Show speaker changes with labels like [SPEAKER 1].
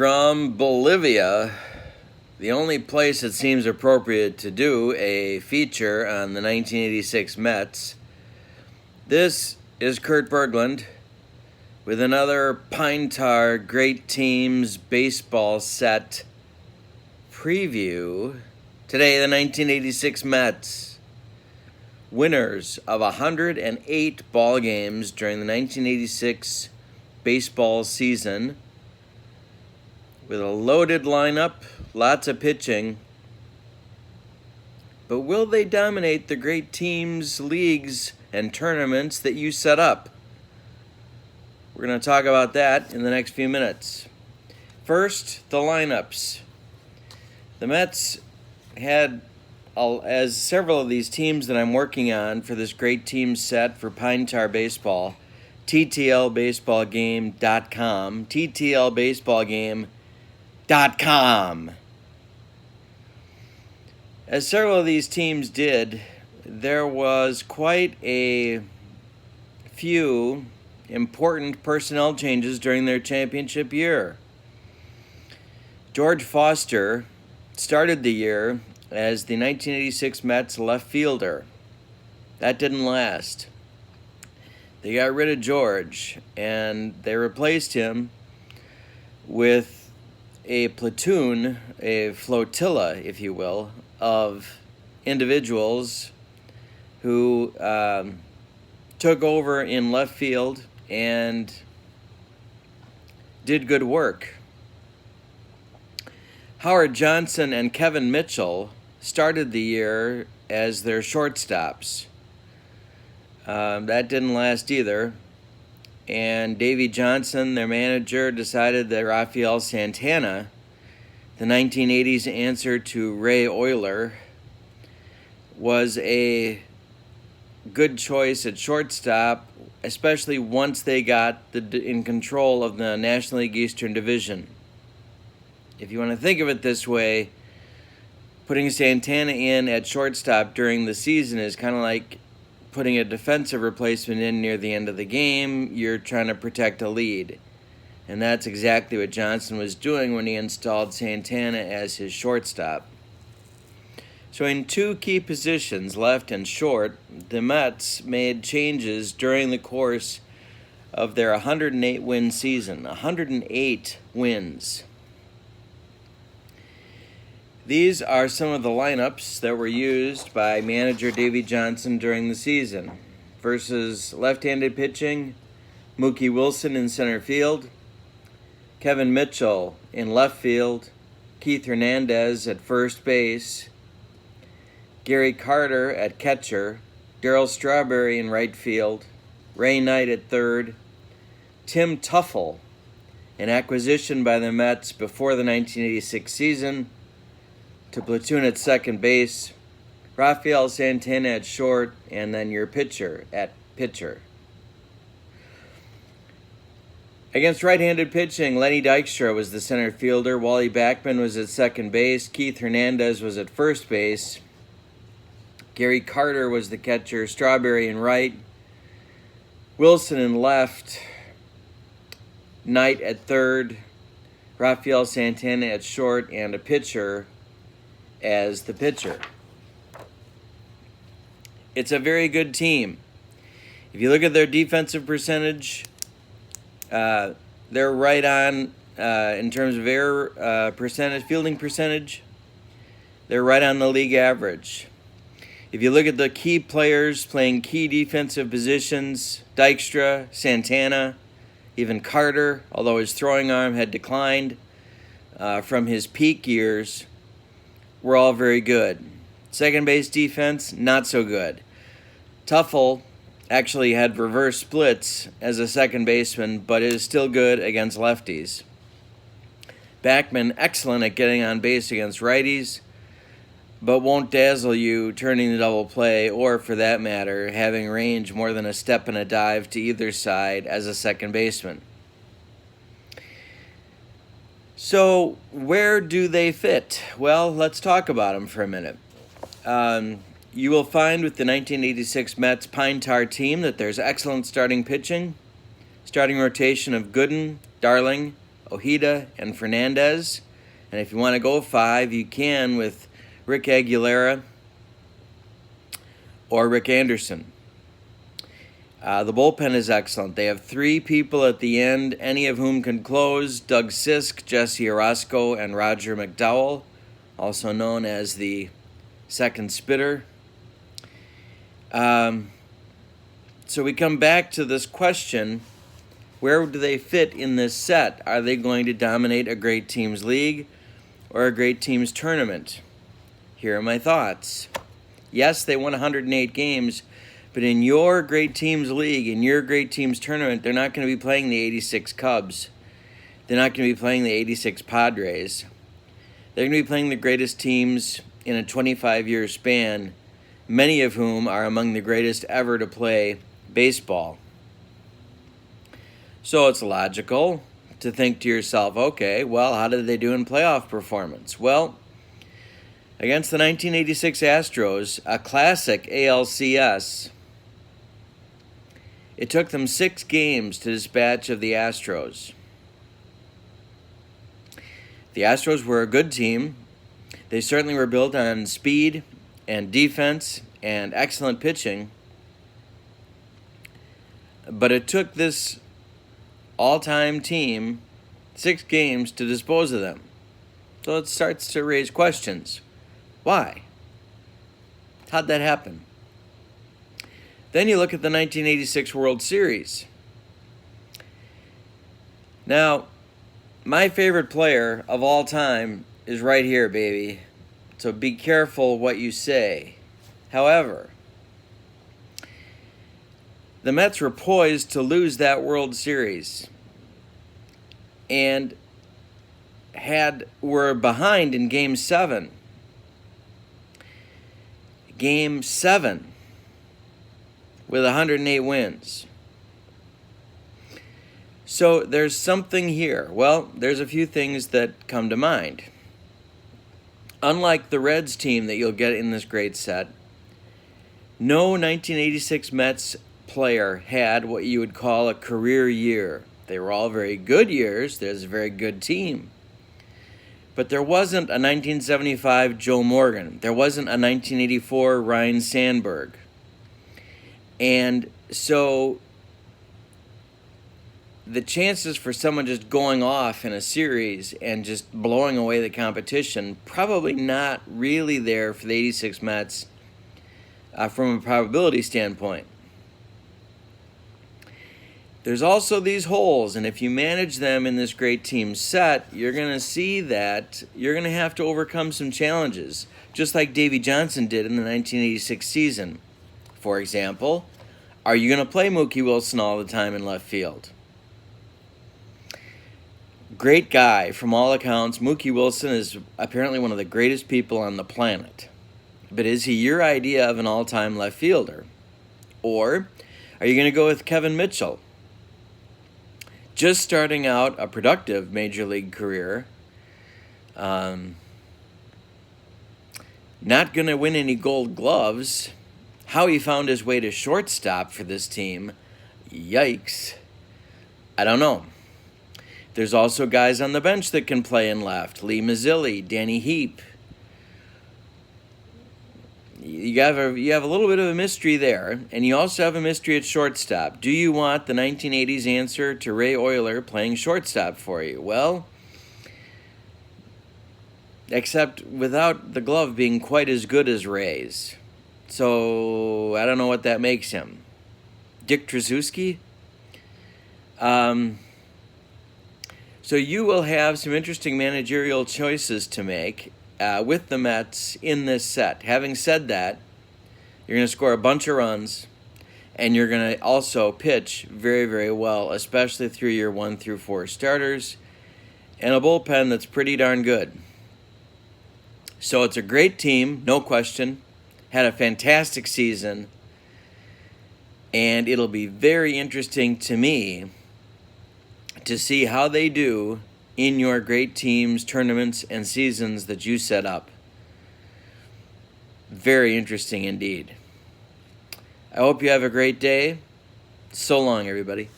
[SPEAKER 1] from Bolivia, the only place it seems appropriate to do a feature on the 1986 Mets. This is Kurt Berglund with another Pine Tar Great Teams baseball set preview. Today, the 1986 Mets, winners of 108 ball games during the 1986 baseball season, with a loaded lineup, lots of pitching. But will they dominate the great teams, leagues, and tournaments that you set up? We're going to talk about that in the next few minutes. First, the lineups. The Mets had, as several of these teams that I'm working on for this great team set for Pine Tar Baseball, TTLBaseballGame.com, TTLBaseballGame.com. As several of these teams did, there was quite a few important personnel changes during their championship year. George Foster started the year as the 1986 Mets left fielder. That didn't last. They got rid of George, and they replaced him with a platoon, a flotilla, if you will, of individuals who took over in left field and did good work. Howard Johnson and Kevin Mitchell started the year as their shortstops. That didn't last either. And Davey Johnson, their manager, decided that Rafael Santana, the 1980s answer to Ray Oyler, was a good choice at shortstop, especially once they got in control of the National League Eastern Division. If you want to think of it this way, putting Santana in at shortstop during the season is kind of like putting a defensive replacement in near the end of the game. You're trying to protect a lead. And that's exactly what Johnson was doing when he installed Santana as his shortstop. So in two key positions, left and short, the Mets made changes during the course of their 108-win season. 108 wins. These are some of the lineups that were used by manager Davey Johnson during the season. Versus left-handed pitching, Mookie Wilson in center field, Kevin Mitchell in left field, Keith Hernandez at first base, Gary Carter at catcher, Darryl Strawberry in right field, Ray Knight at third, Tim Teufel, an acquisition by the Mets before the 1986 season, to platoon at second base, Rafael Santana at short, and then your pitcher at pitcher. Against right-handed pitching, Lenny Dykstra was the center fielder, Wally Backman was at second base, Keith Hernandez was at first base, Gary Carter was the catcher, Strawberry in right, Wilson in left, Knight at third, Rafael Santana at short, and a pitcher as the pitcher. It's a very good team. If you look at their defensive percentage, they're right on in terms of error percentage, fielding percentage. They're right on the league average. If you look at the key players playing key defensive positions, Dykstra, Santana, even Carter, although his throwing arm had declined from his peak years, were all very good. Second base defense, not so good. Teufel actually had reverse splits as a second baseman, but is still good against lefties. Backman, excellent at getting on base against righties, but won't dazzle you turning the double play, or for that matter, having range more than a step and a dive to either side as a second baseman. So, where do they fit? Well, let's talk about them for a minute. You will find with the 1986 Mets Pine Tar team that there's excellent starting pitching, starting rotation of Gooden, Darling, Ojeda, and Fernandez. And if you want to go 5, you can with Rick Aguilera or Rick Anderson. The bullpen is excellent. They have 3 people at the end, any of whom can close: Doug Sisk, Jesse Orosco, and Roger McDowell, also known as the second spitter. So we come back to this question: where do they fit in this set? Are they going to dominate a great teams league or a great teams tournament? Here are my thoughts. Yes, they won 108 games, but in your great teams league, in your great teams tournament, they're not going to be playing the 86 Cubs. They're not going to be playing the 86 Padres. They're going to be playing the greatest teams in a 25-year span, many of whom are among the greatest ever to play baseball. So it's logical to think to yourself, okay, well, how did they do in playoff performance? Well, against the 1986 Astros, a classic ALCS, it took them 6 games to dispatch of the Astros. The Astros were a good team. They certainly were built on speed and defense and excellent pitching. But it took this all-time team 6 games to dispose of them. So it starts to raise questions. Why? How'd that happen? Then you look at the 1986 World Series. Now, my favorite player of all time is right here, baby. So be careful what you say. However, the Mets were poised to lose that World Series and were behind in Game 7. Game 7 with 108 wins. So there's something here. Well, there's a few things that come to mind. Unlike the Reds team that you'll get in this great set, no 1986 Mets player had what you would call a career year. They were all very good years. There's a very good team. But there wasn't a 1975 Joe Morgan. There wasn't a 1984 Ryne Sandberg. And so the chances for someone just going off in a series and just blowing away the competition, probably not really there for the 86 Mets from a probability standpoint. There's also these holes, and if you manage them in this great team set, you're going to see that you're going to have to overcome some challenges, just like Davey Johnson did in the 1986 season. For example, are you going to play Mookie Wilson all the time in left field? Great guy, from all accounts. Mookie Wilson is apparently one of the greatest people on the planet. But is he your idea of an all-time left fielder? Or are you going to go with Kevin Mitchell? Just starting out a productive major league career, not going to win any gold gloves. How he found his way to shortstop for this team, yikes, I don't know. There's also guys on the bench that can play in left. Lee Mazzilli, Danny Heap. You have a little bit of a mystery there, and you also have a mystery at shortstop. Do you want the 1980s answer to Ray Oyler playing shortstop for you? Well, except without the glove being quite as good as Ray's. So I don't know what that makes him. Dick Tracewski? So you will have some interesting managerial choices to make with the Mets in this set. Having said that, you're going to score a bunch of runs, and you're going to also pitch very, very well, especially through your 1 through 4 starters, and a bullpen that's pretty darn good. So it's a great team, no question. Had a fantastic season, and it'll be very interesting to me to see how they do in your great teams, tournaments, and seasons that you set up. Very interesting indeed. I hope you have a great day. So long, everybody.